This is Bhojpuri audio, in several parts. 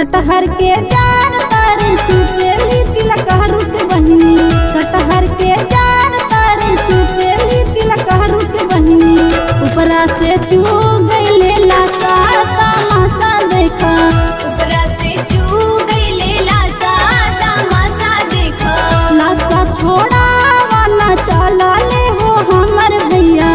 कटहर के जान तारे सुपेली तिलक रुक बहिनी, कटहर के जान तारे सुपेली तिलक रुक बहिनी। ऊपरा से चू गईले लासा तमाशा देखा, ऊपरा से चू गईले लासा तमाशा देखा। लासा छोड़ा वाला चला ले हो हमर भैया,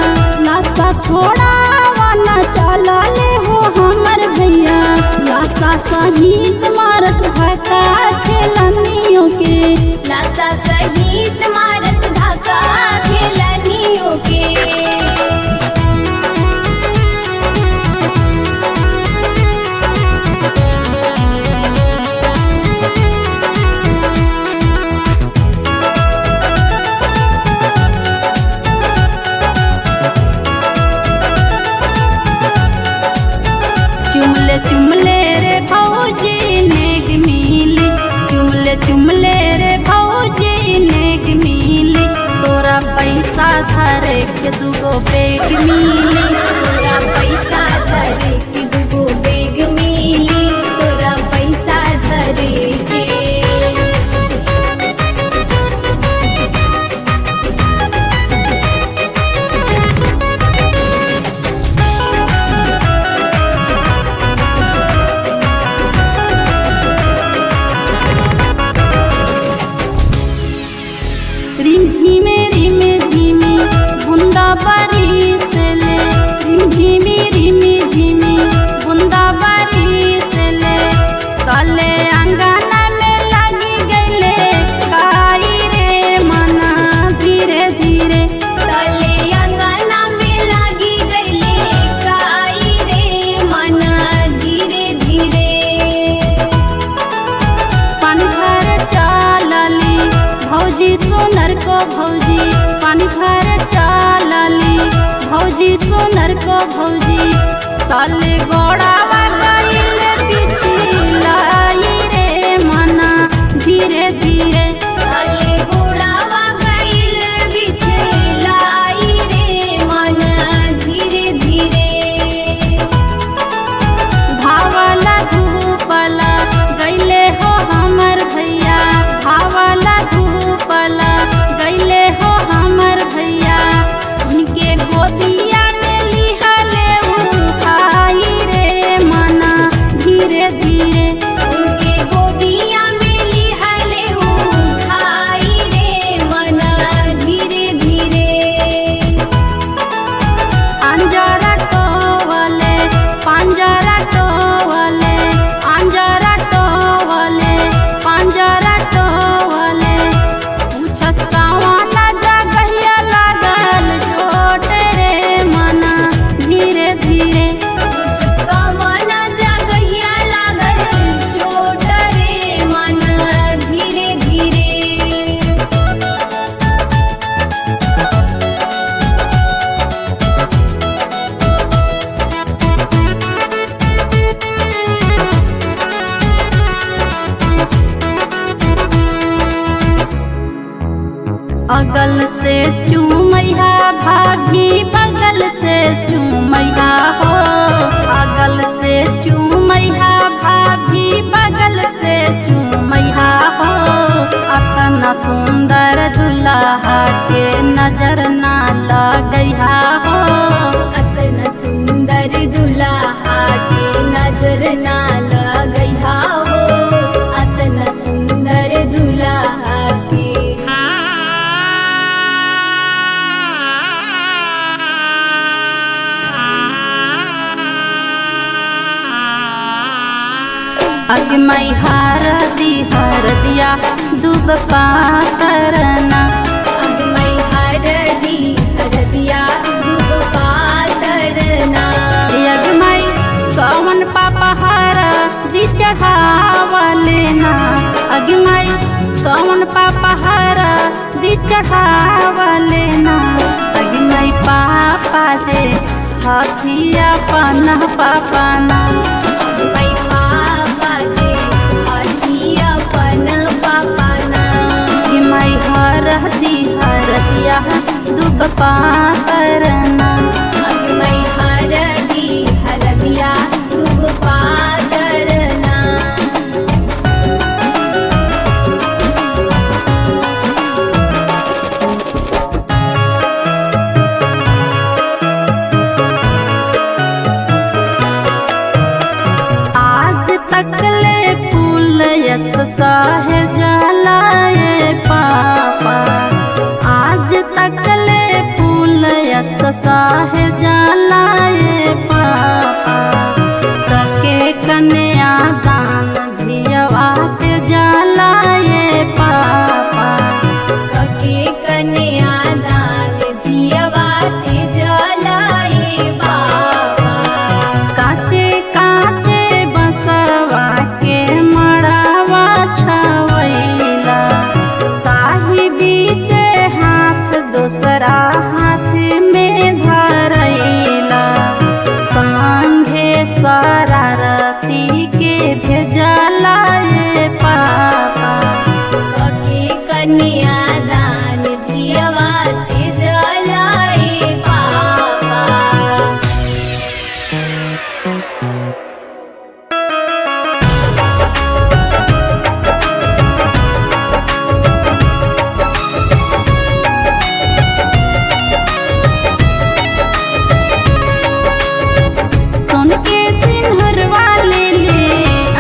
लासा छोड़ा वाला चला ले हो हमर भैया। लासा सहित मारस धक्का खेलनियों के, लासा सहित मारस धक्का खेलनियों के। चुमले चुमले रे भौजी नेग मिली, चुमले चुमले रे भौजी नेग मिली। तोरा पैसा धरे के दुगो बेग मिली, तोरा पैसा धरे के दुगो बेग मिली, तोरा पैसा धरे के। रिमझिमे रिमे झिमे बूंदा बारिश ले, रिमझिमे रिमे झिमे बूंदा बारिश ले। तले अंगना में लगी गईले काई रे मना धीरे धीरे, तले अंगना में लगी गईले काई रे मन धीरे धीरे। पानी भर चालली भौजी सोनर को भौजी, पानी भर चालली भौजी सोनर को भौजी। तले गोड़ावा गईले पिछलाई रे मना धीरे धीरे, तले गोड़ावा गईल बिछलाई रे मन धीरे धीरे। धावला धूपला गईले हो हमर भैया, धावला धूपला गईले हो हमर भैया। उनके गोदिया में लिहले उठाई रे मना धीरे धीरे, उनके गोदिया में लिहले उठाई रे मन धीरे धीरे। अंजरा टोवले पंजरा टोवले, अंजरा टोवले पंजरा टोवले। पूछस कौन जगहिया लागल चोट रे मना धीरे धीरे, उसका मन जगहिया लागल चोट रे मन धीरे धीरे। अगल से चूमैया भाभी बगल से चूमैया हो, अगल से चूमैया भाभी बगल से चूमैया हो। अतना सुंदर दुल्हा के नजर ना लगैया हो, अतना सुंदर दुल्हा के नजर ना लगैहा हो, अतना सुंदर दुल्हा के। अगमई हर दिया दूब पातरना, अगमई हरदी हरदिया दूब पातरना। अगमई कौन पापा हर दी चढ़ावले ना, अगमई कौन पापा हर दी चढ़ावले ना। अगमई पापा दे हाथिया पना पापा ना, अगमई पापा दे हाथिया पन पापा ना। अगमई हर दिया दूब पातरना। अगमई हरदी हरदिया दूब पातरना। सहे जलाए पापा तके कन्या दान धियवा के जलाए पापा कके कन्या दान दियवा ते जलाए बाबा काचे काचे बसवा के मड़ावा छवैला ताही बीचे हाथ दूसरा हाथ में धरैला संघे शरारती के भेजलाए पापा कके कन्या दान दियवा ते जलाए बाबा सुन के सिंहरवा ले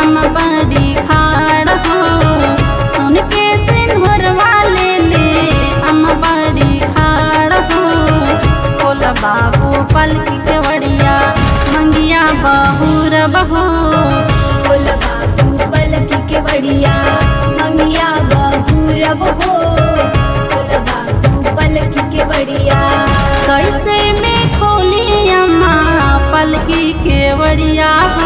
अम्मा बड़ी खाड़ हो सुन के सिंहरवा ले अम्मा बड़ी खाड़ हो बोला बाबू पलकी के वड़िया मंगिया बहुर बहो बोल बाबू पलकी के बढ़िया मंगिया बहुरब हो बोल बाबू पलकी के बढ़िया कैसे में खोली अम्मा पलकी के वड़िया हो